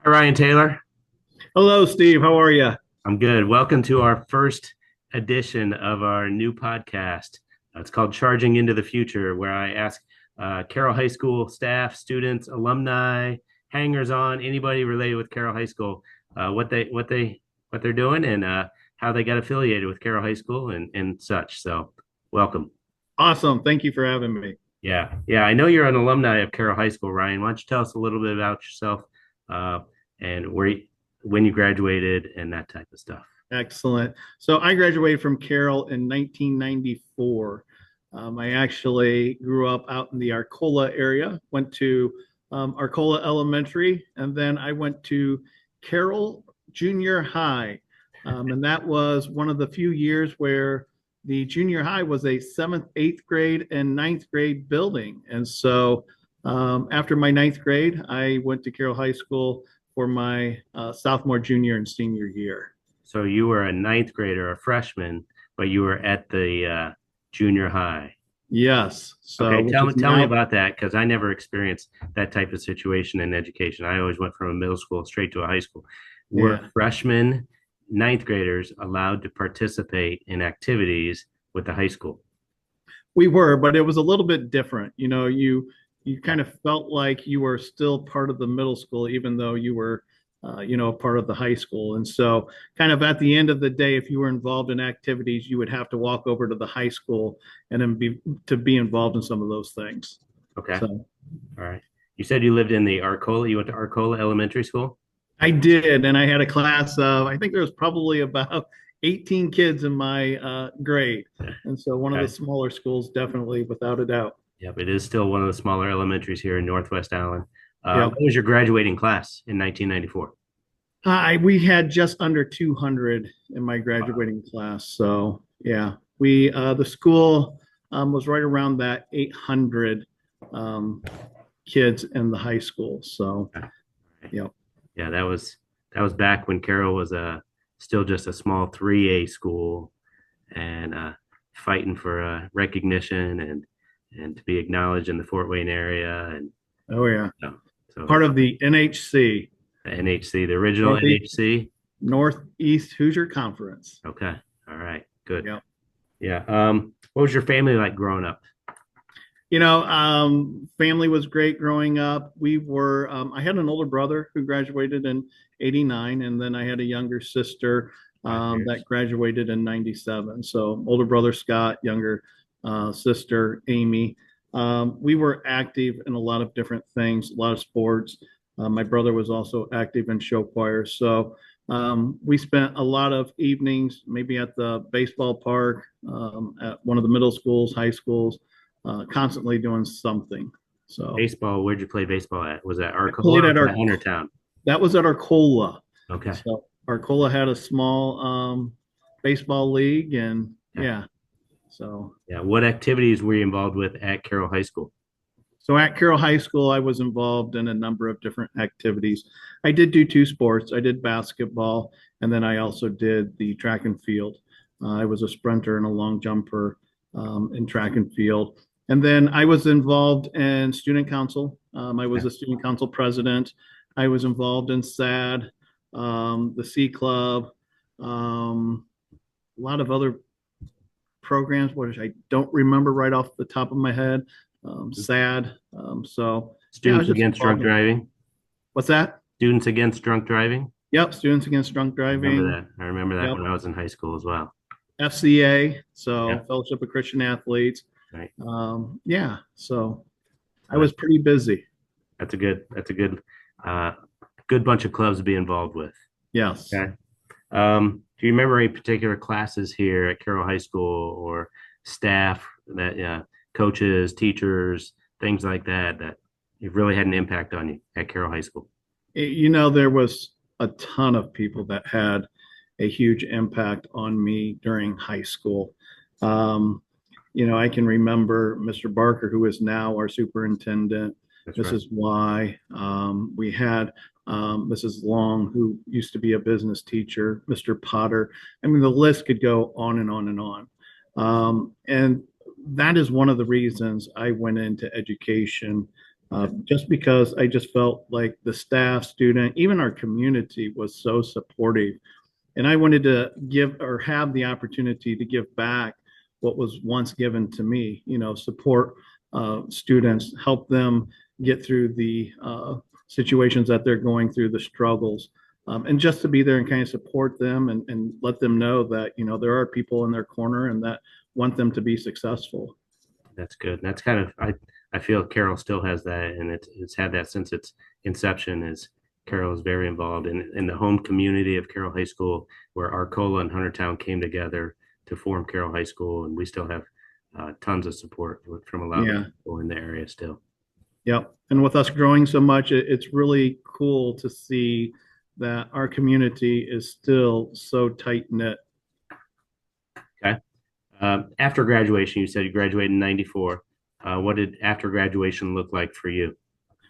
Hi, Ryan Taylor. Hello, Steve. How are you? I'm good. Welcome to our first edition of our new podcast. It's called Charging into the Future, where I ask Carroll High School staff, students, alumni, hangers on, anybody related with Carroll High School, what they're doing and how they got affiliated with Carroll High School and such. So, welcome. Awesome. Thank you for having me. Yeah. I know you're an alumni of Carroll High School, Ryan. Why don't you tell us a little bit about yourself uh, and when you graduated and that type of stuff? Excellent. So I graduated from Carroll in 1994. I actually grew up out in the Arcola area, went to Arcola Elementary, and then I went to Carroll Junior High. And that was one of the few years where the junior high was a seventh, eighth grade, and ninth grade building. And so after my ninth grade, I went to Carroll High School for my sophomore, junior, and senior year. So you were a ninth grader, a freshman, but you were at the junior high. Yes. So, Okay, which is tell me now, about that because I never experienced that type of situation in education. I always went from a middle school straight to a high school. Were yeah, freshmen, ninth graders allowed to participate in activities with the high school? we were, but it was a little bit different. You Yeah. kind of felt like you were still part of the middle school, even though you were, a part of the high school. And so, kind of at the end of the day, if you were involved in activities, you would have to walk over to the high school and then be involved in some of those things. Okay. So All right. You said you lived in the Arcola. You went to Arcola Elementary School? I did, and I had a class of, I think there was probably about 18 kids in my grade. And so one of the Okay. smaller schools, definitely, without a doubt. Yep, it is still one of the smaller elementaries here in Northwest Allen. Yeah. What was your graduating class in 1994? We had just under 200 in my Wow. graduating class. So yeah, the school was right around that 800 um, kids in the high school. So Okay. yeah, Yeah, that was back when Carroll was still just a small 3A school and fighting for recognition and to be acknowledged in the Fort Wayne area and oh yeah, so part of the NHC, the NHC, the original Northeast NHC. Northeast Hoosier Conference. Okay, all right, good. Yeah. Yeah. What was your family like growing up? Family was great growing up. I had an older brother who graduated in 89, and then I had a younger sister 5 years. that graduated in 97. So, older brother Scott, younger sister Amy. We were active in a lot of different things, a lot of sports. My brother was also active in show choir. So, we spent a lot of evenings, maybe at the baseball park, at one of the middle schools, high schools, constantly doing something. So Baseball. Where'd you play baseball at? Was that I played Arcola or at was that our Huntertown? that was at Arcola. Okay. So Arcola had a small baseball league, and Yeah. yeah. So Yeah. What activities were you involved with at Carroll High School? so at Carroll High School, I was involved in a number of different activities. I did do two sports. I did basketball, and then I also did the track and field. I was a sprinter and a long jumper in track and field. And then I was involved in student council. I was Yeah. a student council president. I was involved in SAD, the C Club, a lot of other programs, which I don't remember right off the top of my head. SAD. So yeah, I was Students just Against Drunk involved in. Driving. What's that? Students Against Drunk Driving. Yep, Students Against Drunk I remember Driving. that. I remember that Yep, when I was in high school as well. FCA, Yeah. so Fellowship of Christian Athletes. Right. Yeah, so I So was pretty busy. uh, good bunch of clubs to be involved with. Yes. Okay. Do you remember any particular classes here at Carroll High School or staff that, coaches, teachers, things like that you've really had an impact on you at Carroll High School? There was a ton of people that had a huge impact on me during high school. Um, I can remember Mr. Barker, who is now our superintendent, That's right. Mrs. Y. We had Mrs. Long, who used to be a business teacher, Mr. Potter. I mean, the list could go on and on and on. And that is one of the reasons I went into education just because I just felt like the staff, student, even our community was so supportive. And I wanted to give or have the opportunity to give back what was once given to me, support students, help them get through the situations that they're going through, the struggles. And just to be there and kind of support them and let them know that, there are people in their corner and that want them to be successful. That's good. That's kind of I feel Carroll still has that, and it's had that since its inception. Is Carroll is very involved in the home community of Carroll High School, where Arcola and Huntertown came together to form Carroll High School, and we still have tons of support from a lot of Yeah. people in the area still. Yep. And with us growing so much, it's really cool to see that our community is still so tight knit. Okay. After graduation, you said you graduated in '94. What did after graduation look like for you?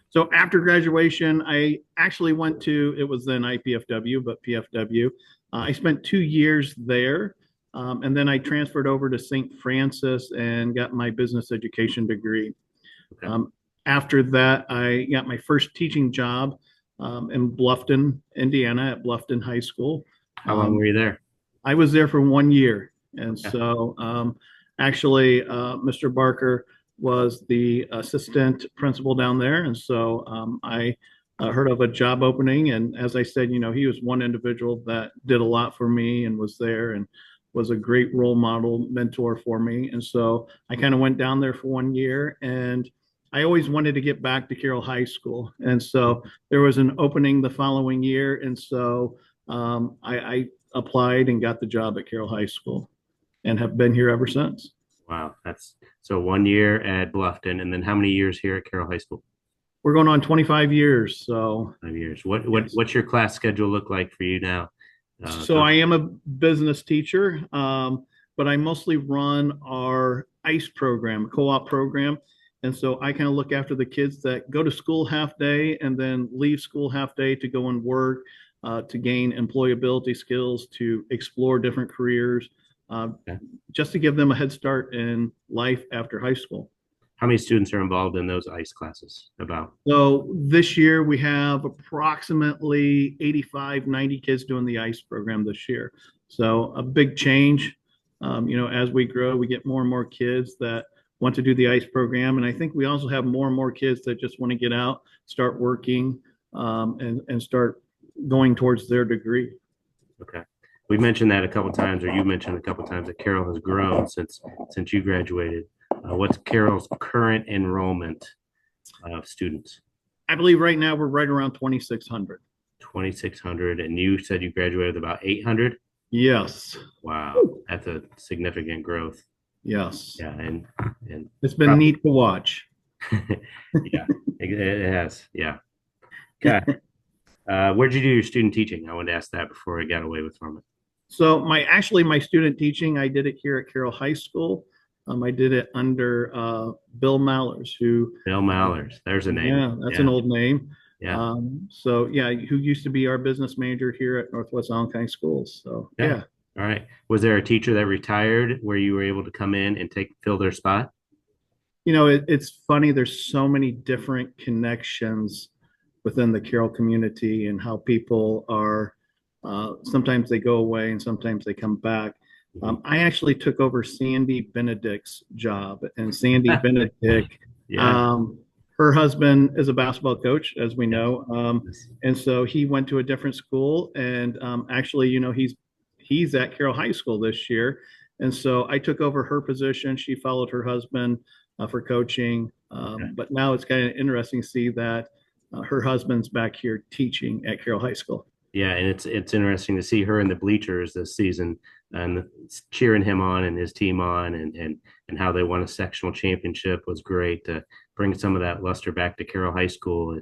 So after graduation, I actually went to, it was then IPFW, but PFW. I spent 2 years there. And then I transferred over to St. Francis and got my business education degree. Okay. After that, I got my first teaching job in Bluffton, Indiana, at Bluffton High School. How long were you there? I was there for 1 year. And Yeah. so actually, Mr. Barker was the assistant principal down there. And so I heard of a job opening. And as I said, he was one individual that did a lot for me and was there and was a great role model mentor for me. And so I kind of went down there for 1 year and I always wanted to get back to Carroll High School. And so there was an opening the following year. And so I applied and got the job at Carroll High School and have been here ever since. Wow, that's so 1 year at Bluffton, and then how many years here at Carroll High School? We're going on 25 years. So, 5 years. yes. What's your class schedule look like for you now? So I am a business teacher, but I mostly run our ICE program, co-op program. And so I kind of look after the kids that go to school half day and then leave school half day to go and work, to gain employability skills, to explore different careers, uh, Okay. just to give them a head start in life after high school. How many students are involved in those ICE classes? About So this year we have approximately 85, 90 kids doing the ICE program this year. So a big change. As we grow, we get more and more kids that want to do the ICE program. And I think we also have more and more kids that just want to get out, start working, and start going towards their degree. okay. We mentioned that a couple times, or you mentioned a couple times that Carroll has grown since you graduated. What's Carroll's current enrollment of students? I believe right now we're right around 2,600. 2,600, and you said you graduated with about 800. Yes. Wow, that's a significant growth. Yes. Yeah, and It's been neat to watch. yeah, it has. Yeah. Okay. Where'd you do your student teaching? I wanted to ask that before I got away with from it. So my student teaching, I did it here at Carroll High School. I did it under Bill Mallers, who, Bill Mallers, there's a name. yeah, that's an Yeah, old name. yeah, So yeah, who used to be our business manager here at Northwest Allen Schools. So yeah. yeah, All right. Was there a teacher that retired where you were able to come in and fill their spot? it's funny. There's so many different connections within the Carroll community and how people are. Sometimes they go away and sometimes they come back. Mhm. I actually took over Sandy Benedict's job, and Sandy Benedict, Yeah. um, her husband is a basketball coach, as we Yes. know, Yes. and so he went to a different school, and actually, he's at Carroll High School this year, and so I took over her position. She followed her husband for coaching, Okay. but now it's kind of interesting to see that her husband's back here teaching at Carroll High School. Yeah, and it's interesting to see her in the bleachers this season and cheering him on and his team on, and how they won a sectional championship was great to bring some of that luster back to Carroll High School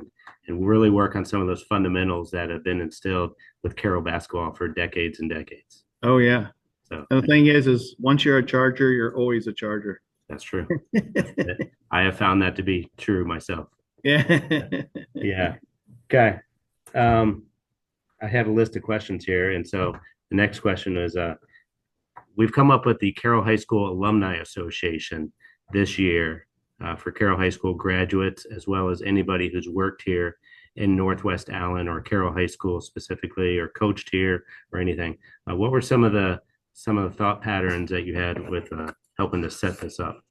and really work on some of those fundamentals that have been instilled with Carroll basketball for decades and decades. Oh yeah. So And the thing is once you're a Charger, you're always a Charger. that's true. I have found that to be true myself. Yeah. Yeah. Okay. Um, I have a list of questions here, and so the next question is: we've come up with the Carroll High School Alumni Association this year. for Carroll High School graduates, as well as anybody who's worked here in Northwest Allen or Carroll High School specifically, or coached here or anything. What were some of the thought patterns that you had with helping to set this up?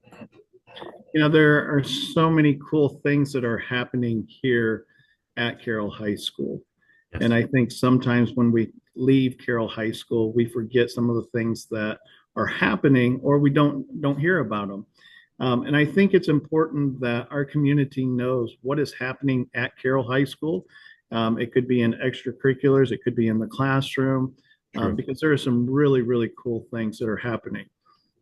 There are so many cool things that are happening here at Carroll High School. And Yes, I think sometimes when we leave Carroll High School, we forget some of the things that are happening or we don't hear about them. And I think it's important that our community knows what is happening at Carroll High School. It could be in extracurriculars, it could be in the classroom, true. because there are some really, really cool things that are happening.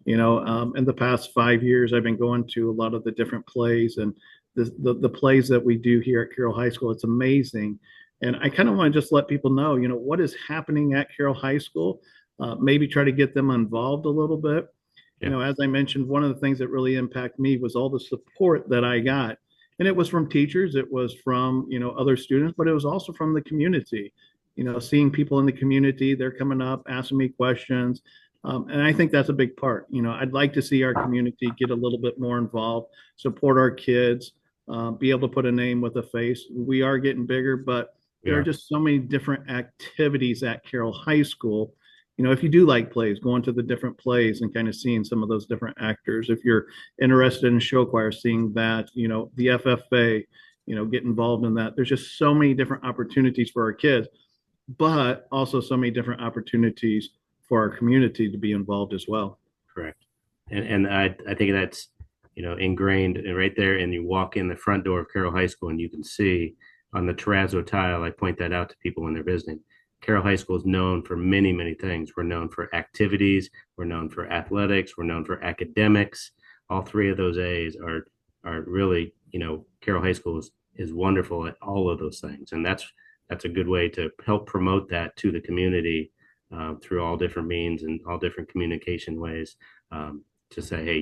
In the past 5 years, I've been going to a lot of the different plays and the plays that we do here at Carroll High School. It's amazing. And I kind of want to just let people know, what is happening at Carroll High School. Maybe try to get them involved a little bit. Yeah, As I mentioned, one of the things that really impacted me was all the support that I got. And it was from teachers, it was from, other students, but it was also from the community. Seeing people in the community, they're coming up, asking me questions. And I think that's a big part. I'd like to see our community get a little bit more involved, support our kids, be able to put a name with a face. We are getting bigger, but we there are are. just so many different activities at Carroll High School. If you do like plays, going to the different plays and kind of seeing some of those different actors. If you're interested in show choir, seeing that, the FFA, get involved in that. There's just so many different opportunities for our kids, but also so many different opportunities for our community to be involved as well. Correct. And I think that's, ingrained right there. And you walk in the front door of Carroll High School and you can see on the terrazzo tile, I point that out to people when they're visiting. Carroll High School is known for many, many things. We're known for activities. We're known for athletics. We're known for academics. All three of those A's are really, Carroll High School is wonderful at all of those things. And that's a good way to help promote that to the community through all different means and all different communication ways. To say, hey,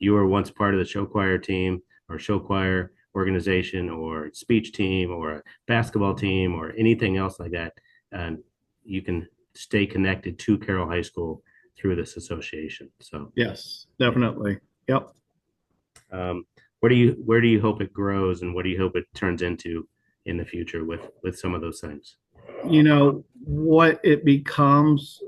you were once part of the show choir team or show choir organization or speech team or a basketball team or anything else like that. And you can stay connected to Carroll High School through this association. So, Yes, definitely. Yep. um, where do you hope it grows, and what do you hope it turns into in the future with some of those things? What it becomes,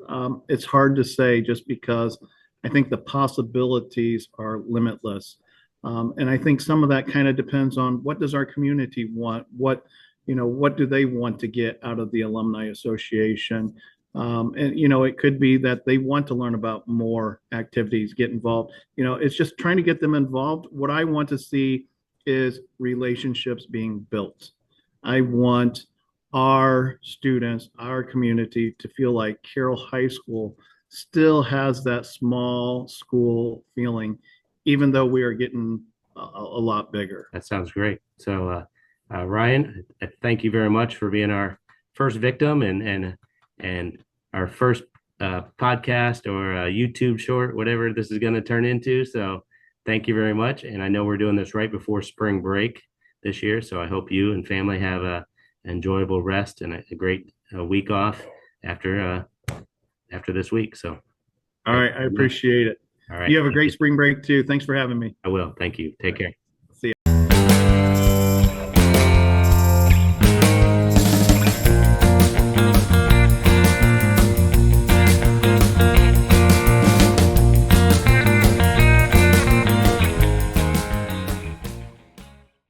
it's hard to say just because I think the possibilities are limitless. And I think some of that kind of depends on what does our community want? What do they want to get out of the Alumni Association? And, it could be that they want to learn about more activities, get involved. It's just trying to get them involved. What I want to see is relationships being built. I want our students, our community to feel like Carroll High School still has that small school feeling, even though we are getting a lot bigger. That sounds great. So, Ryan, thank you very much for being our first victim and our first podcast or YouTube short, whatever this is going to turn into. So, thank you very much. And I know we're doing this right before spring break this year, so I hope you and family have a enjoyable rest and a great week off after after this week. So, All thank right. you I very much. appreciate it. All right, You have a thank great you. spring break too. Thanks for having me. I will. Thank you. Take care.